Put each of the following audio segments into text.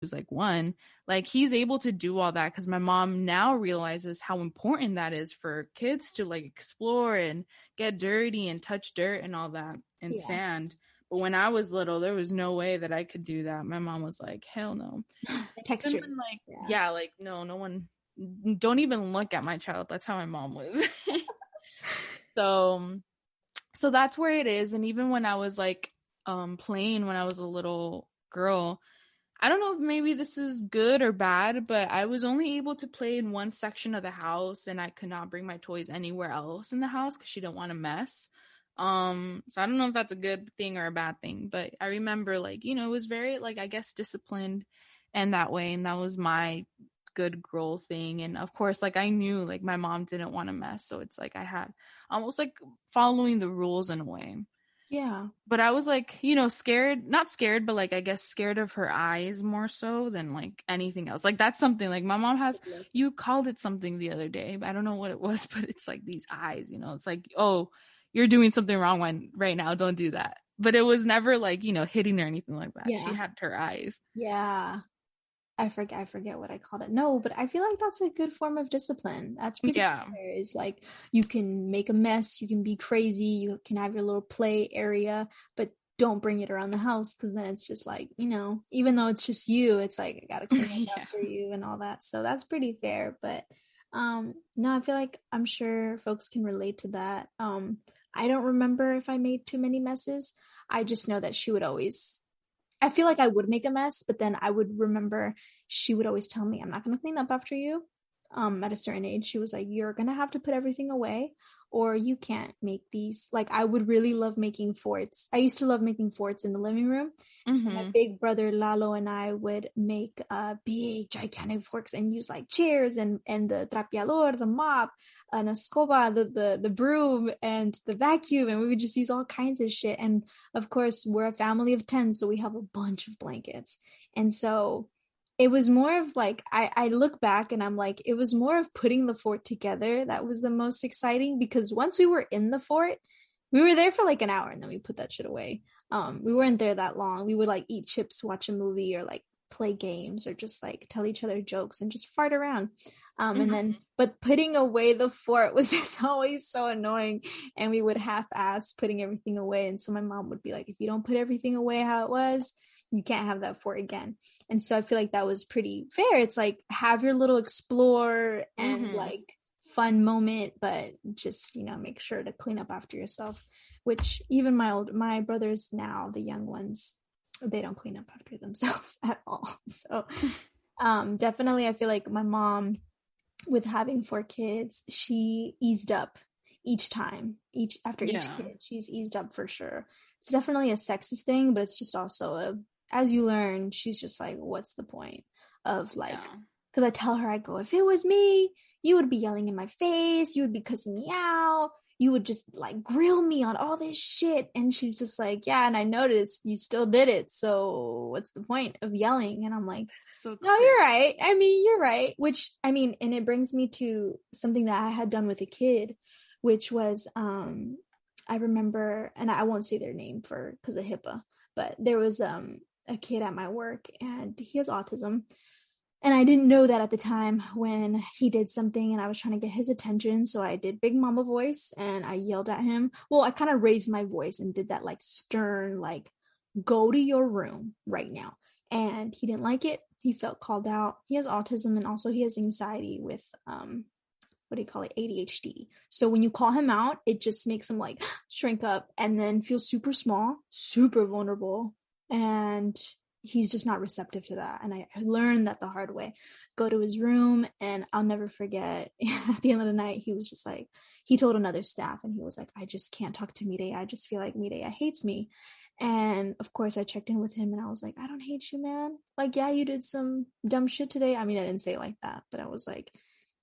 who's like 1, like he's able to do all that because my mom now realizes how important that is for kids to like explore and get dirty and touch dirt and all that and sand. But when I was little, there was no way that I could do that. My mom was like, hell no. Texture. Even when, like, like, no one, don't even look at my child. That's how my mom was. So that's where it is. And even when I was like playing when I was a little girl, I don't know if maybe this is good or bad, but I was only able to play in one section of the house and I could not bring my toys anywhere else in the house because she didn't want to mess. So I don't know if that's a good thing or a bad thing, but I remember, like, you know, it was very, like, I guess disciplined and that way, and that was my good girl thing. And of course, like, I knew, like, my mom didn't want to mess, so it's like I had almost like following the rules in a way. Yeah. But I was like, you know, scared, not scared, but like, I guess scared of her eyes more so than like anything else. Like, that's something like my mom has, you called it something the other day, I don't know what it was, but it's like these eyes, you know, it's like, oh, you're doing something wrong right now, don't do that. But it was never like, you know, hitting or anything like that. She had her eyes. Yeah. I forget what I called it. No, but I feel like that's a good form of discipline. That's pretty fair. Is like, you can make a mess, you can be crazy, you can have your little play area, but don't bring it around the house, because then it's just like, you know, even though it's just you, it's like, I gotta clean it up for you and all that. So that's pretty fair. But no, I feel like I'm sure folks can relate to that. I don't remember if I made too many messes. I just know that she would always, I feel like I would make a mess, but then I would remember she would always tell me, I'm not going to clean up after you. At a certain age, she was like, you're going to have to put everything away, or you can't make these. Like, I would really love making forts. I used to love making forts in the living room. So my big brother Lalo and I would make big gigantic forks and use like chairs and the trapeador, the mop, an escoba, the broom, and the vacuum, and we would just use all kinds of shit. And of course, we're a family of 10, so we have a bunch of blankets. And so it was more of like, I look back and I'm like, it was more of putting the fort together that was the most exciting, because once we were in the fort, we were there for like an hour and then we put that shit away. We weren't there that long. We would like eat chips, watch a movie, or like play games, or just like tell each other jokes and just fart around. And then, but putting away the fort was just always so annoying, and we would half-ass putting everything away. And so my mom would be like, if you don't put everything away how it was, you can't have that fort again. And so I feel like that was pretty fair. It's like, have your little explore and like fun moment, but just, you know, make sure to clean up after yourself. Which even my brothers now, the young ones, they don't clean up after themselves at all. So definitely, I feel like my mom, with having 4 kids, she eased up each time, after each kid, she's eased up for sure. It's definitely a sexist thing, but it's just also as you learn, she's just like, what's the point of like, because I tell her, I go, if it was me, you would be yelling in my face, you would be cussing me out, you would just like grill me on all this shit. And she's just like, yeah, and I noticed you still did it, so what's the point of yelling? And I'm like, no, you're right. I mean, you're right. Which, I mean, and it brings me to something that I had done with a kid, which was, I remember, and I won't say their name because of HIPAA, but there was a kid at my work, and he has autism. And I didn't know that at the time when he did something and I was trying to get his attention. So I did big mama voice and I yelled at him. Well, I kind of raised my voice and did that like stern, like, go to your room right now. And he didn't like it. He felt called out. He has autism, and also he has anxiety with, what do you call it? ADHD. So when you call him out, it just makes him like shrink up and then feel super small, super vulnerable. And he's just not receptive to that. And I learned that the hard way. Go to his room, and I'll never forget, at the end of the night, he was just like, he told another staff, and he was like, I just can't talk to Mireya. I just feel like Mireya hates me. And of course I checked in with him and I was like, I don't hate you, man. Like, yeah, you did some dumb shit today. I mean, I didn't say it like that, but I was like,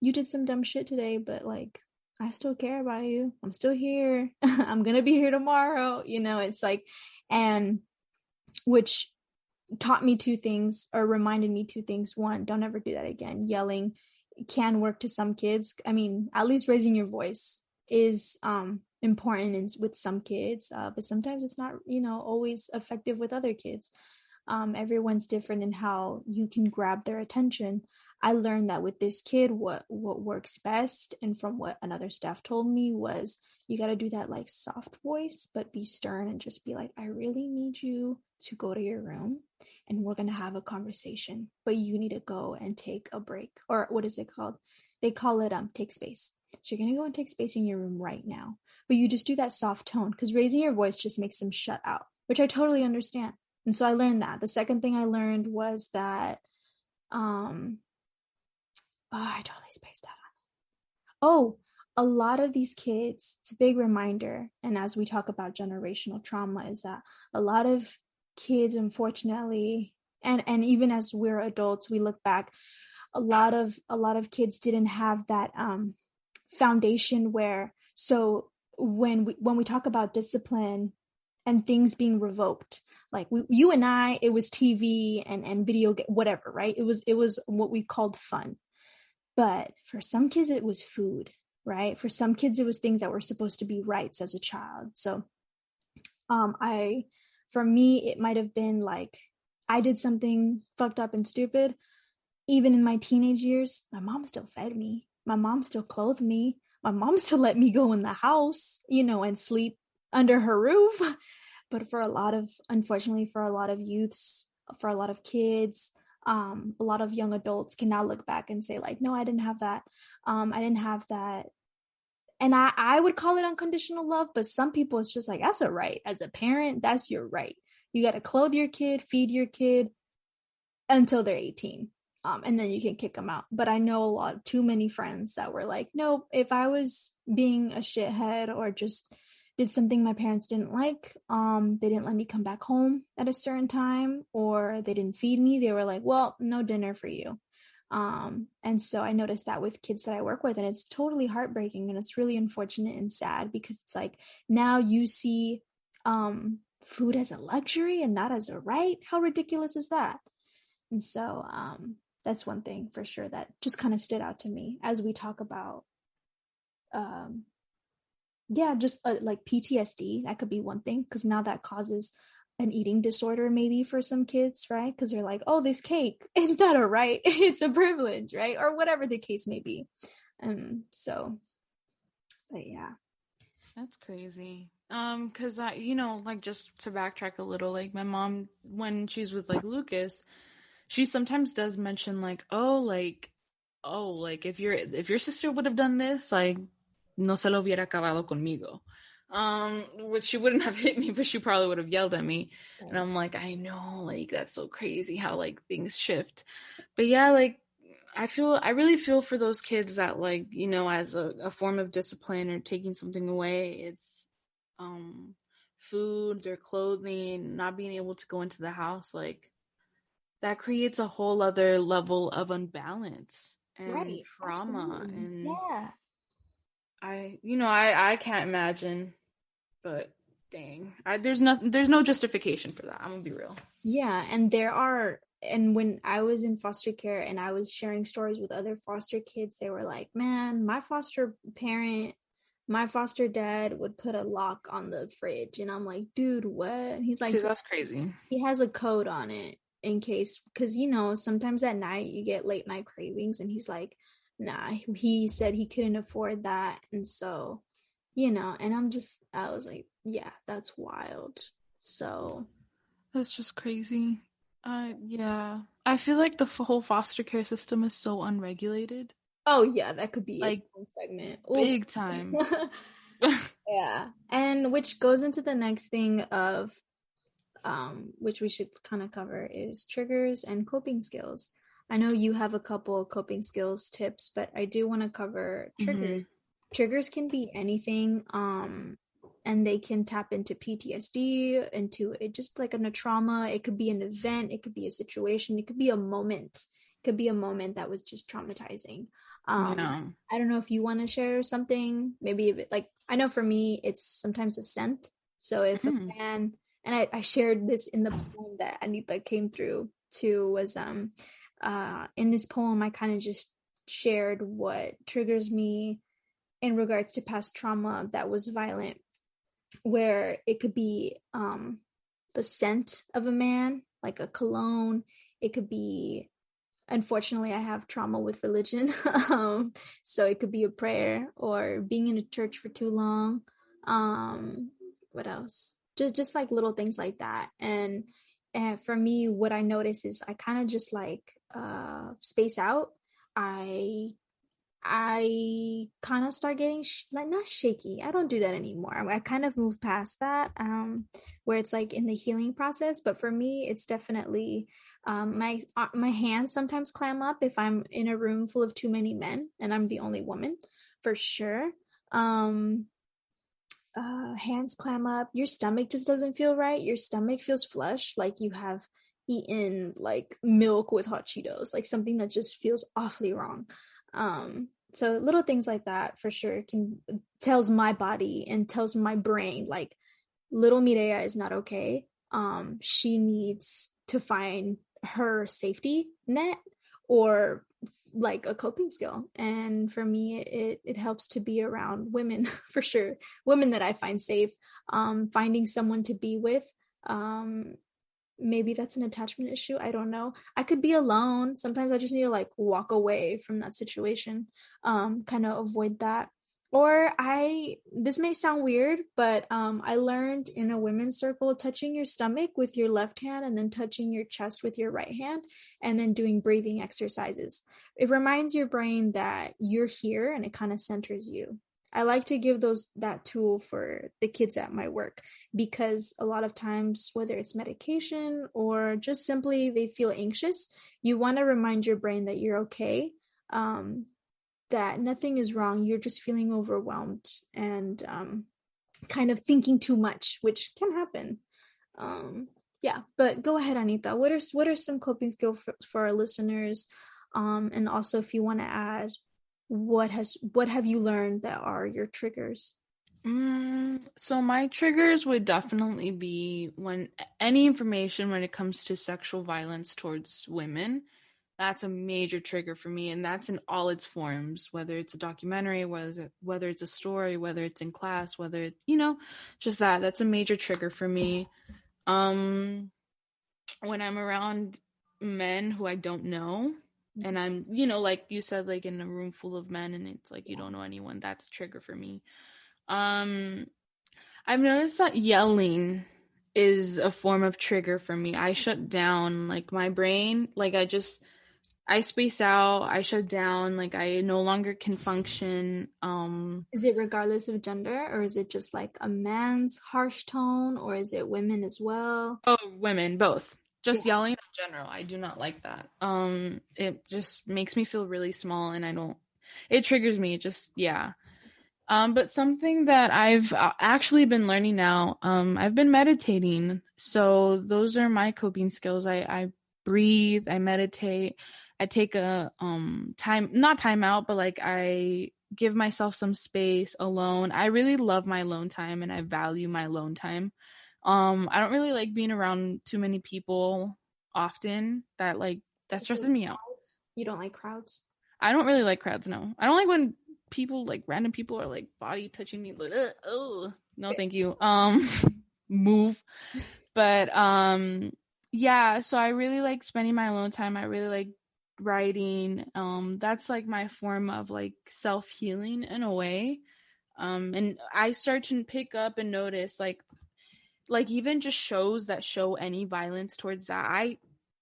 you did some dumb shit today, but like, I still care about you. I'm still here. I'm going to be here tomorrow. You know, it's like, and which taught me 2 things, or reminded me 2 things. One, don't ever do that again. Yelling can work to some kids. I mean, at least raising your voice is important with some kids, but sometimes it's not, you know, always effective with other kids. Everyone's different in how you can grab their attention. I learned that with this kid, what works best, and from what another staff told me, was you got to do that like soft voice, but be stern and just be like, I really need you to go to your room and we're going to have a conversation, but you need to go and take a break. Or what is it called? They call it take space. So you're going to go and take space in your room right now, but you just do that soft tone, because raising your voice just makes them shut out, which I totally understand. And so I learned that. The second thing I learned was that I totally spaced out on. Oh, a lot of these kids, it's a big reminder, and as we talk about generational trauma, is that a lot of kids, unfortunately, and even as we're adults, we look back, a lot of kids didn't have that foundation where, so when we talk about discipline and things being revoked, like you and I, it was TV and video, whatever, right? It was what we called fun. But for some kids, it was food, right? For some kids, it was things that were supposed to be rights as a child. So for me, it might have been like, I did something fucked up and stupid. Even in my teenage years, my mom still fed me. My mom still clothed me. My mom still let me go in the house, and sleep under her roof. But unfortunately, for a lot of youths, for a lot of kids, a lot of young adults can now look back and say like, no, I didn't have that. I didn't have that. And I would call it unconditional love, but some people, it's just like, that's a right. As a parent, that's your right. You got to clothe your kid, feed your kid until they're 18. And then you can kick them out. But I know too many friends that were like, no, if I was being a shithead or just did something my parents didn't like, they didn't let me come back home at a certain time, or they didn't feed me, they were like, well, no dinner for you. And so I noticed that with kids that I work with, and it's totally heartbreaking, and it's really unfortunate and sad, because it's like, now you see food as a luxury and not as a right. How ridiculous is that? And so that's one thing for sure that just kind of stood out to me as we talk about just like PTSD. That could be one thing, because now that causes an eating disorder maybe for some kids, right? Because they're like, oh, this cake, it's not a right, it's a privilege, right? Or whatever the case may be. So but yeah, that's crazy. Because I, like, just to backtrack a little, like my mom, when she's with like Lucas, she sometimes does mention like, if your sister would have done this, like, no se lo hubiera acabado conmigo. Which she wouldn't have hit me, but she probably would have yelled at me. Right. And I'm like, I know, like, that's so crazy how like things shift. But yeah, like, I really feel for those kids that, like, as a form of discipline or taking something away, it's food, their clothing, not being able to go into the house, like, that creates a whole other level of unbalance and right, trauma. absolutely. And Yeah, I can't imagine, but dang, there's no justification for that. I'm gonna be real. Yeah, and when I was in foster care and I was sharing stories with other foster kids, they were like, man, my foster dad would put a lock on the fridge. And I'm like, dude, what? And he's like, see, that's crazy. He has a code on it in case, because sometimes at night you get late night cravings, and he's like, nah, he said he couldn't afford that. And so, and I was like, yeah, that's wild. So that's just crazy. Yeah, I feel like the whole foster care system is so unregulated. Oh yeah, that could be like a segment. Big time. Yeah, and which goes into the next thing of which we should kind of cover, is triggers and coping skills. I know you have a couple of coping skills tips, but I do want to cover triggers. Mm-hmm. Triggers can be anything, and they can tap into PTSD, into it, just like a trauma. It could be an event, it could be a situation, it could be a moment. It could be a moment that was just traumatizing. I don't know if you want to share something, maybe if like, I know for me, it's sometimes a scent. So if a man, and I shared this in the poem that Anita came through too, was in this poem, I kind of just shared what triggers me in regards to past trauma that was violent, where it could be the scent of a man, like a cologne. It could be, unfortunately, I have trauma with religion. So it could be a prayer or being in a church for too long. What else? Just like little things like that. And for me, what I notice is I kind of just like space out. I kind of start getting like not shaky. I don't do that anymore. I kind of move past that, where it's like in the healing process. But for me, it's definitely my hands sometimes clam up if I'm in a room full of too many men and I'm the only woman, for sure. Hands clam up. Your stomach just doesn't feel right. Your stomach feels flush, like you have eaten like milk with hot Cheetos, like something that just feels awfully wrong. So little things like that for sure can tells my body and tells my brain like little Mireya is not okay. She needs to find her safety net or like a coping skill. And for me, it helps to be around women for sure. Women that I find safe, finding someone to be with. Maybe that's an attachment issue. I don't know. I could be alone. Sometimes I just need to like walk away from that situation, kind of avoid that. Or this may sound weird, but I learned in a women's circle, touching your stomach with your left hand and then touching your chest with your right hand and then doing breathing exercises. It reminds your brain that you're here and it kind of centers you. I like to give that tool for the kids at my work because a lot of times, whether it's medication or just simply they feel anxious, you want to remind your brain that you're okay, that nothing is wrong. You're just feeling overwhelmed and kind of thinking too much, which can happen. Yeah, but go ahead, Anita. What are some coping skills for our listeners? And also, if you want to add, what have you learned that are your triggers? So my triggers would definitely be when any information when it comes to sexual violence towards women. That's a major trigger for me, and that's in all its forms, whether it's a documentary, whether it's a story, whether it's in class, whether it's, just that's a major trigger for me. When I'm around men who I don't know, and I'm, like you said, like in a room full of men and it's like you don't know anyone, that's a trigger for me. I've noticed that yelling is a form of trigger for me. I shut down, like my brain, like I space out, I shut down, like I no longer can function. Is it regardless of gender, or is it just like a man's harsh tone, or is it women as well? Oh, women, both. Just yelling in general, I do not like that. It just makes me feel really small, and it triggers me. But something that I've actually been learning now, I've been meditating. So those are my coping skills. I breathe, I meditate, I take a not time out, but like I give myself some space alone. I really love my alone time and I value my alone time. I don't really like being around too many people often. That stresses me out. You don't like crowds? I don't really like crowds, no. I don't like when people, like random people, are like body touching me, like, oh no, thank you. Move. But yeah, so I really like spending my alone time. I really like writing. That's like my form of like self-healing in a way. And I start to pick up and notice like even just shows that show any violence towards that, I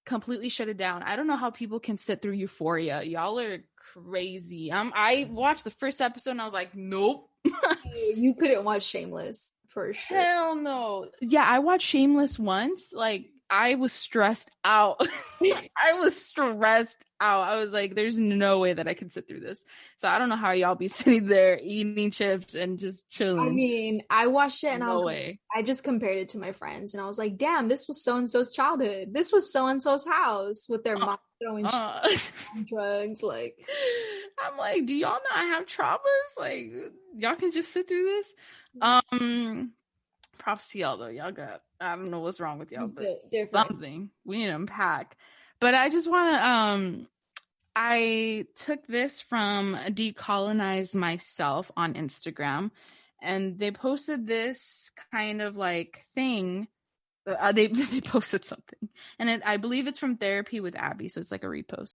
completely shut it down. I don't know how people can sit through Euphoria. Y'all are crazy. I watched the first episode and I was like, nope. You couldn't watch Shameless for sure. Hell no. Yeah, I watched Shameless once. Like, I was stressed out. I was like, there's no way that I can sit through this. So I don't know how y'all be sitting there eating chips and just chilling. I mean, I watched it and I was like, I just compared it to my friends and I was like, damn, this was so-and-so's childhood. This was so-and-so's house with their mom throwing drugs. Like, I'm like, do y'all not have traumas? Like, y'all can just sit through this? Props to y'all though. Y'all got, I don't know what's wrong with y'all, but something we need to unpack. But I just want to I took this from Decolonize Myself on Instagram, and they posted this kind of like thing They posted something, and I believe it's from Therapy with Abby, so it's like a repost.